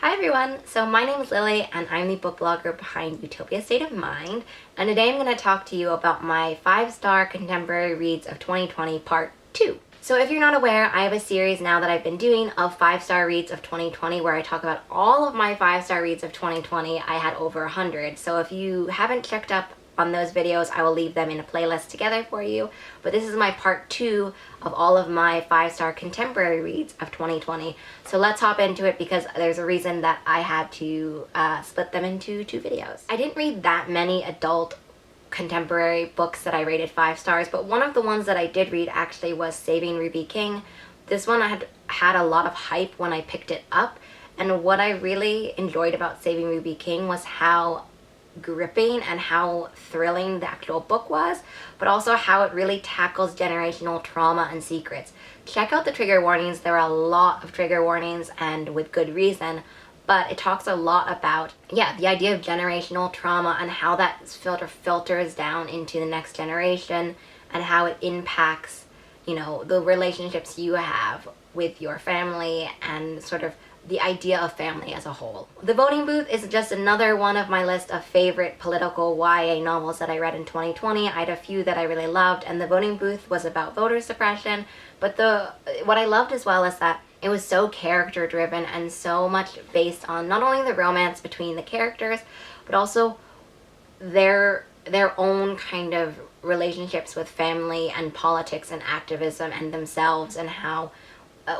Hi everyone, so my name is Lily and I'm the book blogger behind Utopia State of Mind, and today I'm going to talk to you about my 5-star contemporary reads of 2020 part 2. So if you're not aware, I have a series now that I've been doing of 5-star reads of 2020 where I talk about all of my 5-star reads of 2020. I had over 100, so if you haven't checked up on those videos, I will leave them in a playlist together for you. But this is my part 2 of all of my 5-star contemporary reads of 2020. So let's hop into it because there's a reason that I had to split them into 2 videos. I didn't read that many adult contemporary books that I rated 5 stars, but one of the ones that I did read actually was Saving Ruby King. This one I had a lot of hype when I picked it up, and what I really enjoyed about Saving Ruby King was how gripping and how thrilling the actual book was, but also how it really tackles generational trauma and secrets. Check out the trigger warnings. There are a lot of trigger warnings, and with good reason, but it talks a lot about, the idea of generational trauma and how that filters down into the next generation and how it impacts, the relationships you have with your family and sort of the idea of family as a whole. The Voting Booth is just another one of my list of favorite political YA novels that I read in 2020. I had a few that I really loved, and The Voting Booth was about voter suppression, but what I loved as well is that it was so character driven and so much based on not only the romance between the characters, but also their own kind of relationships with family and politics and activism and themselves, and how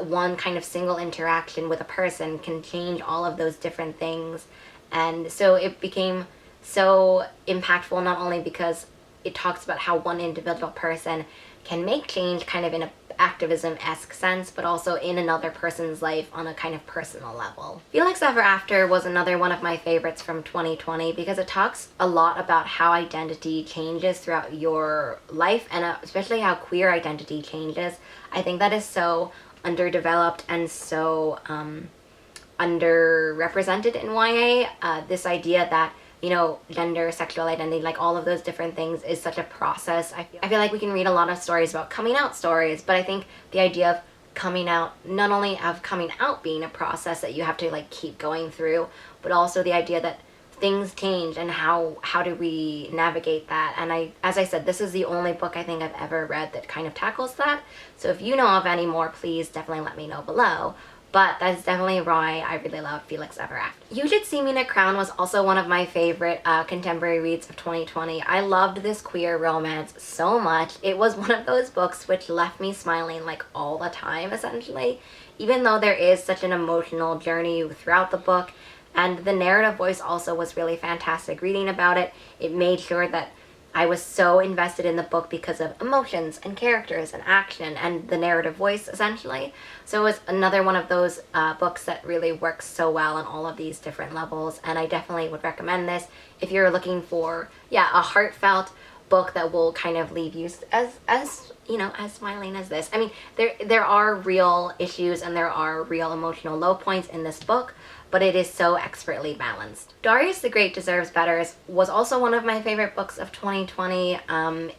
one kind of single interaction with a person can change all of those different things. And so it became so impactful, not only because it talks about how one individual person can make change kind of in an activism-esque sense, but also in another person's life on a kind of personal level. Felix Ever After was another one of my favorites from 2020 because it talks a lot about how identity changes throughout your life, and especially how queer identity changes. I think that is so underdeveloped and so underrepresented in YA. This idea that, gender, sexual identity, like all of those different things is such a process. I feel like we can read a lot of stories about coming out stories, but I think the idea of coming out, not only of coming out being a process that you have to keep going through, but also the idea that things change and how do we navigate that. And as I said, this is the only book I think I've ever read that kind of tackles that. So if you know of any more, please definitely let me know below. But that's definitely why I really love Felix Ever After. You Should See Me in a Crown was also one of my favorite contemporary reads of 2020. I loved this queer romance so much. It was one of those books which left me smiling all the time, essentially, even though there is such an emotional journey throughout the book. And the narrative voice also was really fantastic. Reading about it, it made sure that I was so invested in the book because of emotions and characters and action and the narrative voice, essentially. So it was another one of those books that really works so well on all of these different levels, and I definitely would recommend this if you're looking for, a heartfelt book that will kind of leave you as smiling as this. I mean, there are real issues and there are real emotional low points in this book, but it is so expertly balanced. Darius the Great Deserves Better was also one of my favorite books of 2020.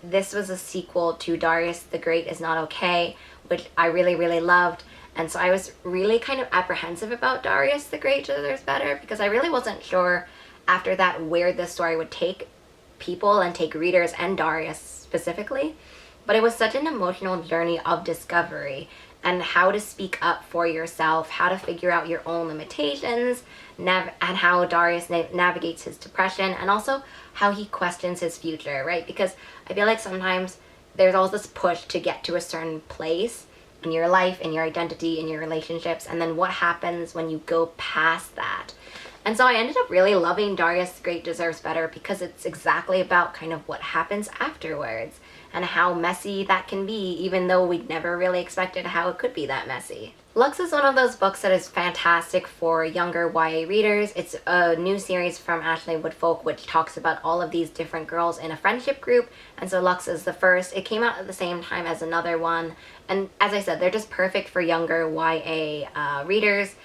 This was a sequel to Darius the Great Is Not Okay, which I really, really loved. And so I was really kind of apprehensive about Darius the Great Deserves Better because I really wasn't sure after that where this story would take people and take readers, and Darius specifically. But it was such an emotional journey of discovery and how to speak up for yourself, how to figure out your own limitations, and how Darius navigates his depression, and also how he questions his future, right? Because I feel like sometimes there's all this push to get to a certain place in your life, in your identity, in your relationships, and then what happens when you go past that. And so I ended up really loving Darius the Great Deserves Better because it's exactly about kind of what happens afterwards and how messy that can be, even though we'd never really expected how it could be that messy. Lux is one of those books that is fantastic for younger YA readers. It's a new series from Ashley Woodfolk which talks about all of these different girls in a friendship group, and so Lux is the first. It came out at the same time as another one, and as I said, they're just perfect for younger YA readers.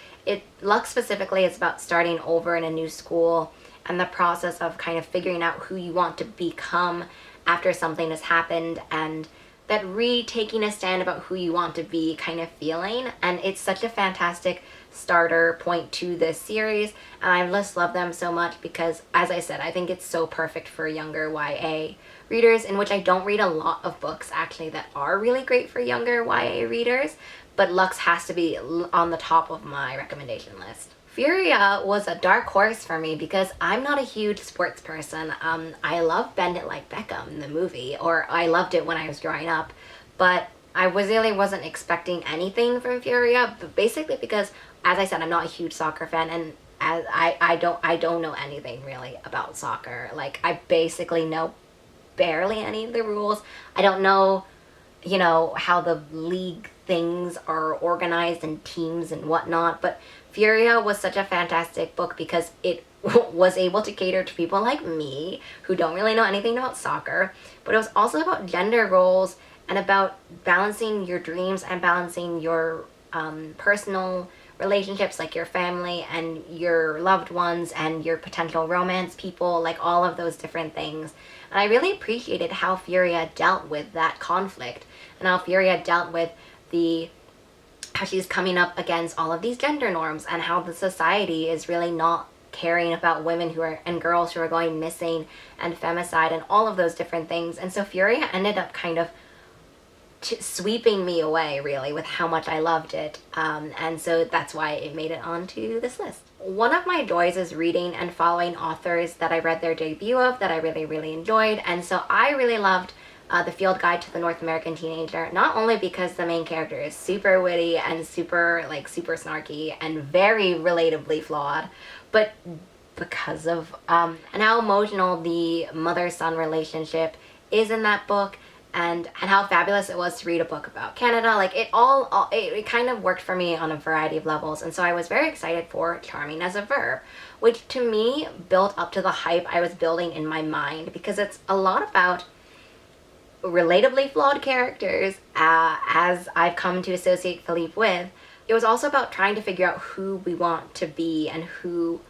Lux specifically is about starting over in a new school and the process of kind of figuring out who you want to become after something has happened, and that retaking a stand about who you want to be kind of feeling. And it's such a fantastic starter point to this series, and I just love them so much because, as I said, I think it's so perfect for younger YA readers, in which I don't read a lot of books actually that are really great for younger YA readers, but Lux has to be on the top of my recommendation list. Furia was a dark horse for me because I'm not a huge sports person. I love Bend It Like Beckham, the movie, or I loved it when I was growing up, but I really wasn't expecting anything from Furia, but basically because, as I said, I'm not a huge soccer fan, and as I don't know anything really about soccer. Like, I basically know barely any of the rules. I don't know, how the league things are organized and teams and whatnot, but Furia was such a fantastic book because it was able to cater to people like me who don't really know anything about soccer, but it was also about gender roles and about balancing your dreams and balancing your personal relationships, like your family and your loved ones and your potential romance people, like all of those different things. And I really appreciated how Furia dealt with that conflict, and how Furia dealt with how she's coming up against all of these gender norms, and how the society is really not caring about women and girls who are going missing and femicide and all of those different things. And so Furia ended up kind of sweeping me away, really, with how much I loved it, and so that's why it made it onto this list. One of my joys is reading and following authors that I read their debut of that I really enjoyed, and so I really loved The Field Guide to the North American Teenager, not only because the main character is super witty and super snarky and very relatably flawed, but because of and how emotional the mother-son relationship is in that book, and how fabulous it was to read a book about Canada. Like, it kind of worked for me on a variety of levels, and so I was very excited for Charming as a Verb, which to me built up to the hype I was building in my mind, because it's a lot about relatably flawed characters, as I've come to associate Philippe with. It was also about trying to figure out who we want to be and who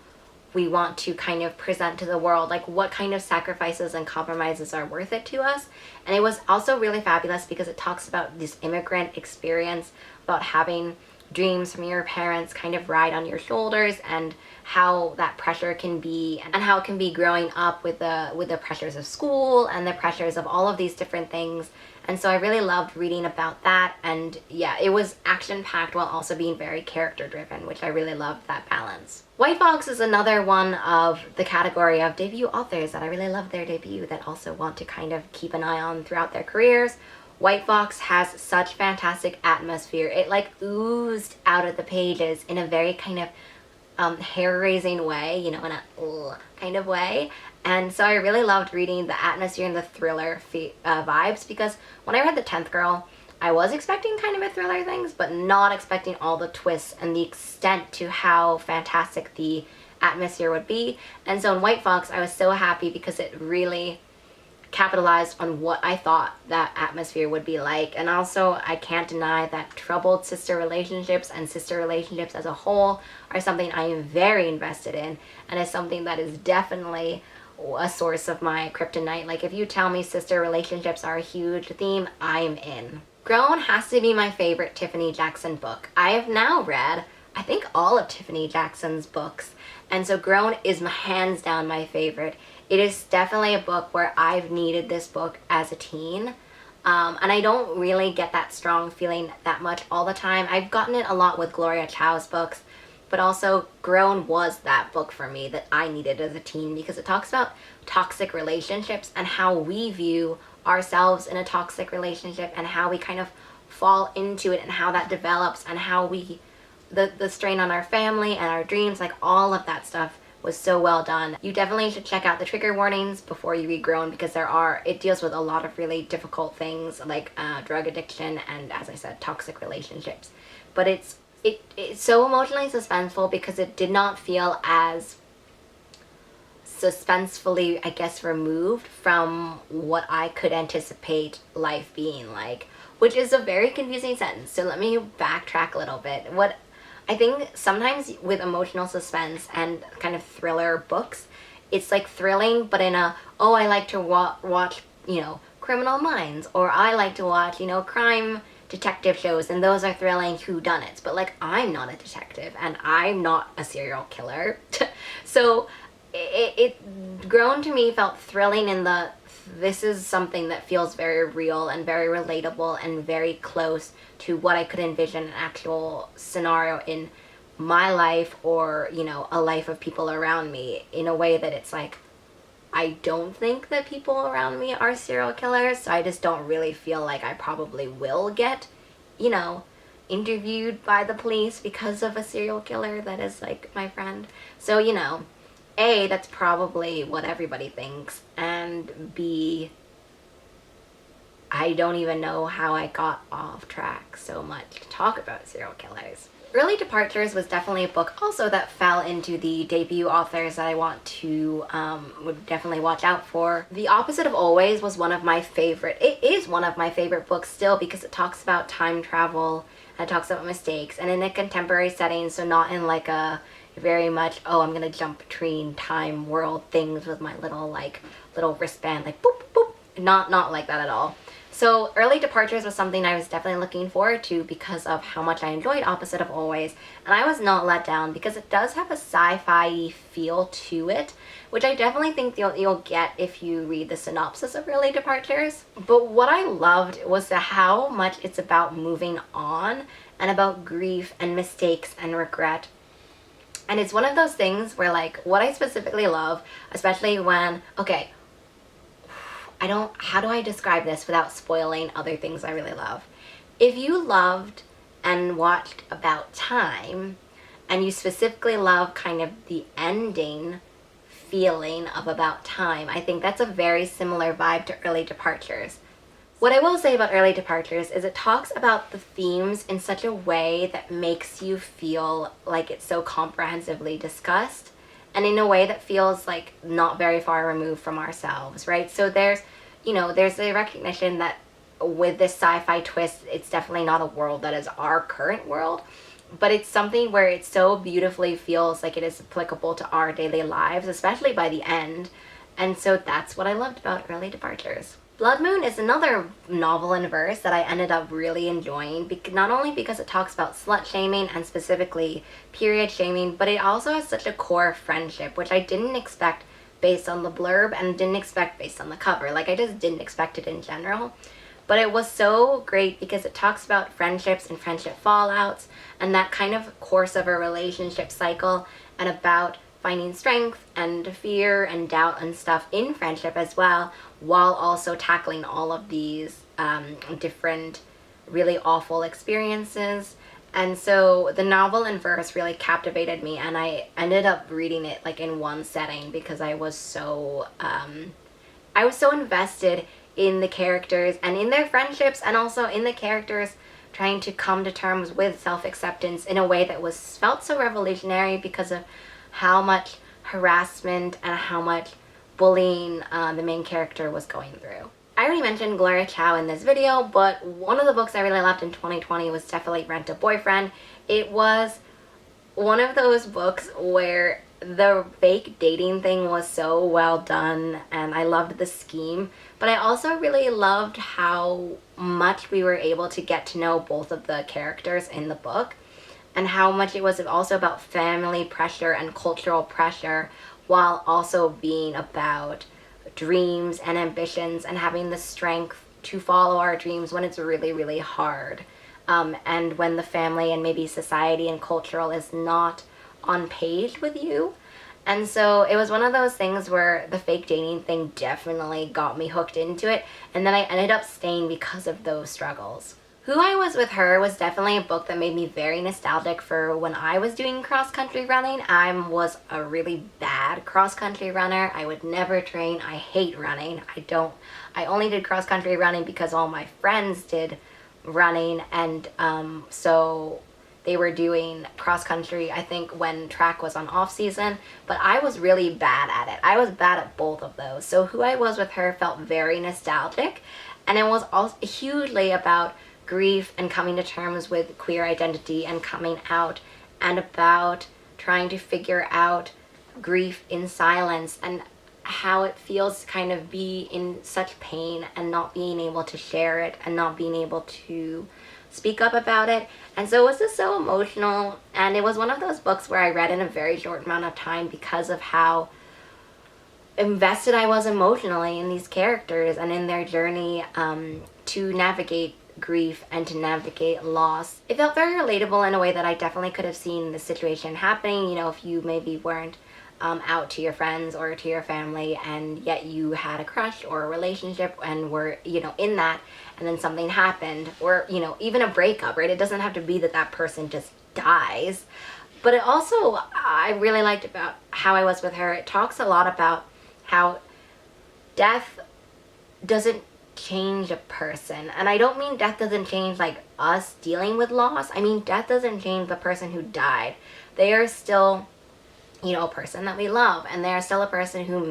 we want to kind of present to the world, like what kind of sacrifices and compromises are worth it to us. And it was also really fabulous because it talks about this immigrant experience, about having dreams from your parents kind of ride on your shoulders, and how that pressure can be, and how it can be growing up with the pressures of school and the pressures of all of these different things. And so I really loved reading about that, and yeah, it was action-packed while also being very character-driven, which I really loved that balance. White Fox is another one of the category of debut authors that I really love their debut, that also want to kind of keep an eye on throughout their careers. White Fox has such fantastic atmosphere. It oozed out of the pages in a very kind of hair-raising way, in a kind of way. And so I really loved reading the atmosphere and the thriller vibes, because when I read The 10th Girl, I was expecting kind of a thriller things, but not expecting all the twists and the extent to how fantastic the atmosphere would be. And so in White Fox, I was so happy because it really capitalized on what I thought that atmosphere would be like. And also, I can't deny that troubled sister relationships and sister relationships as a whole are something I am very invested in, and is something that is definitely a source of my kryptonite. Like, if you tell me sister relationships are a huge theme, I'm in. Grown has to be my favorite Tiffany Jackson book. I have now read, I think, all of Tiffany Jackson's books, and so Grown is hands down my favorite. It is definitely a book where I've needed this book as a teen, and I don't really get that strong feeling that much all the time. I've gotten it a lot with Gloria Chow's books, but also Grown was that book for me that I needed as a teen, because it talks about toxic relationships and how we view ourselves in a toxic relationship, and how we kind of fall into it, and how that develops, and how the strain on our family and our dreams, like all of that stuff was so well done. You definitely should check out the trigger warnings before you read Grown, because it deals with a lot of really difficult things, like drug addiction and, as I said, toxic relationships. But it's so emotionally suspenseful because it did not feel as suspensefully, I guess, removed from what I could anticipate life being like, which is a very confusing sentence. So let me backtrack a little bit. What I think sometimes with emotional suspense and kind of thriller books, it's like thrilling, but in a, I like to watch, Criminal Minds, or I like to watch, crime detective shows, and those are thrilling whodunits, but like I'm not a detective and I'm not a serial killer. So it grown to me felt thrilling in the, this is something that feels very real and very relatable and very close to what I could envision an actual scenario in my life, or you know, a life of people around me, in a way that it's like, I don't think that people around me are serial killers, so I just don't really feel like I probably will get, you know, interviewed by the police because of a serial killer that is like my friend. So, you know, A, that's probably what everybody thinks, and B, I don't even know how I got off track so much to talk about serial killers. Early Departures was definitely a book also that fell into the debut authors that I want to, would definitely watch out for. The Opposite of Always was one of my favorite, it is one of my favorite books still, because it talks about time travel, and it talks about mistakes, and in a contemporary setting, so not in like a very much, oh, I'm gonna jump between time world things with my little wristband, like boop, boop, not like that at all. So Early Departures was something I was definitely looking forward to because of how much I enjoyed Opposite of Always, and I was not let down because it does have a sci-fi feel to it, which I definitely think you'll get if you read the synopsis of Early Departures. But what I loved was how much it's about moving on and about grief and mistakes and regret. And it's one of those things where, like, what I specifically love, especially when, okay, how do I describe this without spoiling other things I really love? If you loved and watched About Time, and you specifically love kind of the ending feeling of About Time, I think that's a very similar vibe to Early Departures. What I will say about Early Departures is it talks about the themes in such a way that makes you feel like it's so comprehensively discussed, and in a way that feels like not very far removed from ourselves, right? So there's, you know, there's a recognition that with this sci-fi twist, it's definitely not a world that is our current world, but it's something where it so beautifully feels like it is applicable to our daily lives, especially by the end. And so that's what I loved about Early Departures. Blood Moon is another novel in verse that I ended up really enjoying, not only because it talks about slut shaming and specifically period shaming, but it also has such a core friendship, which I didn't expect based on the blurb and didn't expect based on the cover. Like, I just didn't expect it in general. But it was so great because it talks about friendships and friendship fallouts and that kind of course of a relationship cycle, and about finding strength and fear and doubt and stuff in friendship as well, while also tackling all of these different really awful experiences. And so the novel in verse really captivated me, and I ended up reading it like in one setting because I was so invested in the characters and in their friendships, and also in the characters trying to come to terms with self-acceptance in a way that felt so revolutionary because of how much harassment and how much bullying the main character was going through. I already mentioned Gloria Chow in this video, but one of the books I really loved in 2020 was definitely Rent a Boyfriend. It was one of those books where the fake dating thing was so well done, and I loved the scheme, but I also really loved how much we were able to get to know both of the characters in the book, and how much it was also about family pressure and cultural pressure, while also being about dreams and ambitions and having the strength to follow our dreams when it's really, really hard. And when the family and maybe society and cultural is not on page with you. And so it was one of those things where the fake dating thing definitely got me hooked into it, and then I ended up staying because of those struggles. Who I Was With Her was definitely a book that made me very nostalgic for when I was doing cross-country running. I was a really bad cross-country runner. I would never train. I hate running. I only did cross-country running because all my friends did running, and so they were doing cross-country, I think, when track was on off-season, but I was really bad at it. I was bad at both of those. So Who I Was With Her felt very nostalgic, and it was also hugely about grief and coming to terms with queer identity and coming out, and about trying to figure out grief in silence and how it feels to kind of be in such pain and not being able to share it and not being able to speak up about it. And so it was just so emotional, and it was one of those books where I read in a very short amount of time because of how invested I was emotionally in these characters and in their journey to navigate grief and to navigate loss. It felt very relatable in a way that I definitely could have seen the situation happening. You know, if you maybe weren't out to your friends or to your family, and yet you had a crush or a relationship and were, you know, in that, and then something happened, or, you know, even a breakup, right? It doesn't have to be that that person just dies. But it also, I really liked about How I Was With Her. It talks a lot about how death doesn't change a person. And I don't mean death doesn't change like us dealing with loss. I mean death doesn't change the person who died. They are still, you know, a person that we love, and they are still a person who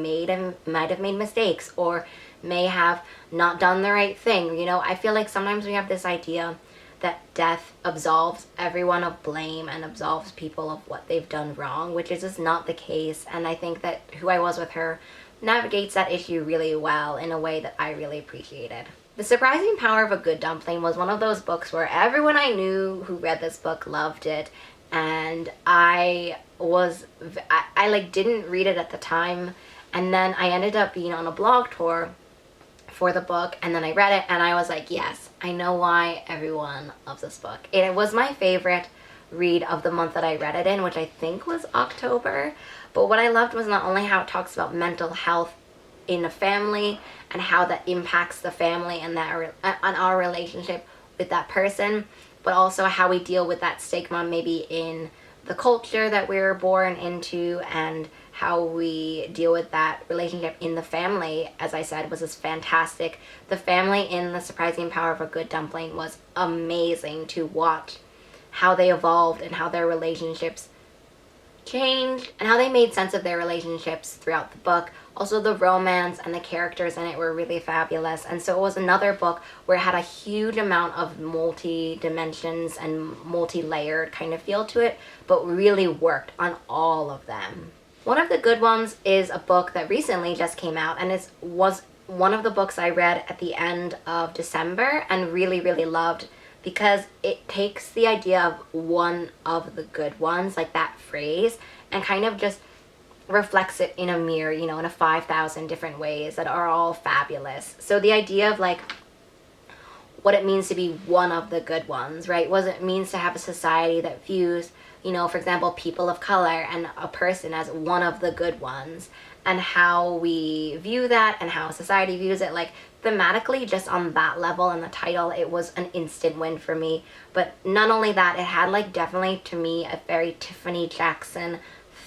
might have made mistakes or may have not done the right thing. You know, I feel like sometimes we have this idea that death absolves everyone of blame and absolves people of what they've done wrong, which is just not the case. And I think that Who I Was With Her navigates that issue really well in a way that I really appreciated. The Surprising Power of a Good Dumpling was one of those books where everyone I knew who read this book loved it, and I like didn't read it at the time, and then I ended up being on a blog tour for the book, and then I read it and I was like, yes, I know why everyone loves this book. It was my favorite read of the month that I read it in, which I think was October. But what I loved was not only how it talks about mental health in a family and how that impacts the family and that on our relationship with that person, but also how we deal with that stigma maybe in the culture that we were born into, and how we deal with that relationship in the family, as I said, was just fantastic. The family in The Surprising Power of a Good Dumpling was amazing to watch, how they evolved and how their relationships changed and how they made sense of their relationships throughout the book. Also, the romance and the characters in it were really fabulous. And so it was another book where it had a huge amount of multi-dimensions and multi-layered kind of feel to it, but really worked on all of them. One of the good ones is a book that recently just came out, and it was one of the books I read at the end of December and really, really loved, because it takes the idea of one of the good ones, like that phrase, and kind of just reflects it in a mirror, you know, in a 5,000 different ways that are all fabulous. So the idea of like what it means to be one of the good ones, right? What it means to have a society that views, you know, for example, people of color and a person as one of the good ones, and how we view that and how society views it. Like thematically, just on that level and the title, it was an instant win for me. But not only that, it had like definitely to me a very Tiffany Jackson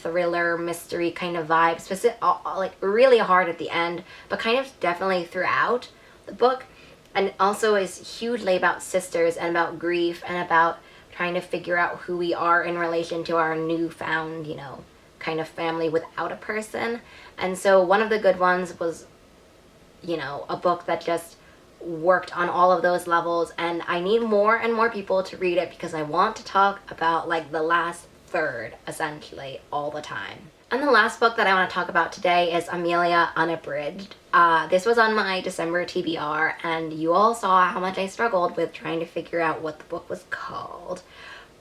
thriller mystery kind of vibe, like really hard at the end, but kind of definitely throughout the book. And also is hugely about sisters and about grief and about trying to figure out who we are in relation to our newfound, you know, kind of family without a person. And so one of the good ones was, you know, a book that just worked on all of those levels, and I need more and more people to read it because I want to talk about like the last third essentially all the time. And the last book that I want to talk about today is Amelia Unabridged. This was on my December TBR, and you all saw how much I struggled with trying to figure out what the book was called.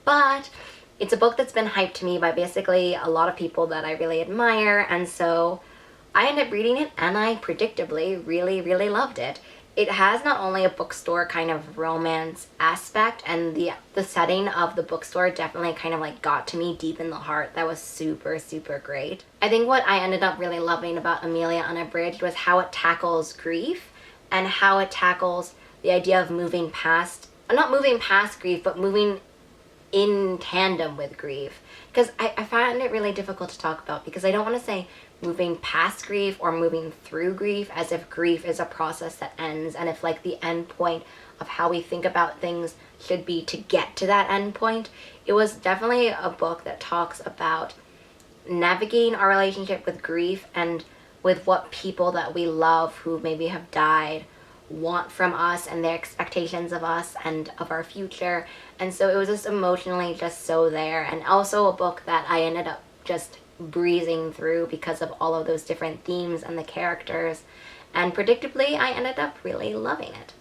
But it's a book that's been hyped to me by basically a lot of people that I really admire, and so I ended up reading it, and I predictably really, really loved it. It has not only a bookstore kind of romance aspect, and the setting of the bookstore definitely kind of like got to me deep in the heart. That was super, super great. I think what I ended up really loving about Amelia Unabridged was how it tackles grief and how it tackles the idea of moving past, not moving past grief, but moving in tandem with grief. Because I find it really difficult to talk about, because I don't want to say moving past grief or moving through grief as if grief is a process that ends, and if like the end point of how we think about things should be to get to that end point. It was definitely a book that talks about navigating our relationship with grief and with what people that we love who maybe have died want from us and their expectations of us and of our future. And so it was just emotionally just so there, and also a book that I ended up just breezing through because of all of those different themes and the characters, and predictably I ended up really loving it.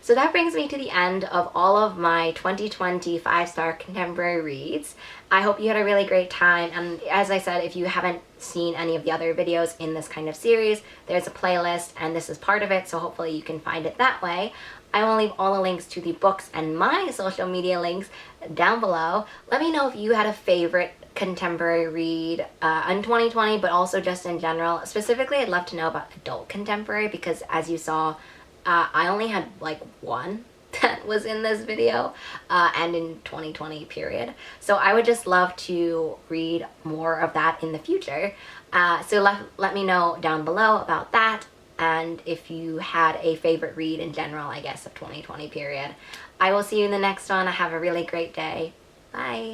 So that brings me to the end of all of my 2020 5-star contemporary reads. I hope you had a really great time, and as I said, if you haven't seen any of the other videos in this kind of series, there's a playlist and this is part of it, so hopefully you can find it that way. I will leave all the links to the books and my social media links down below. Let me know if you had a favorite contemporary read in 2020, but also just in general. Specifically, I'd love to know about adult contemporary, because as you saw, I only had like one that was in this video, and in 2020 period. So I would just love to read more of that in the future. So let me know down below about that, and if you had a favorite read in general, I guess, of 2020 period. I will see you in the next one. Have a really great day. Bye.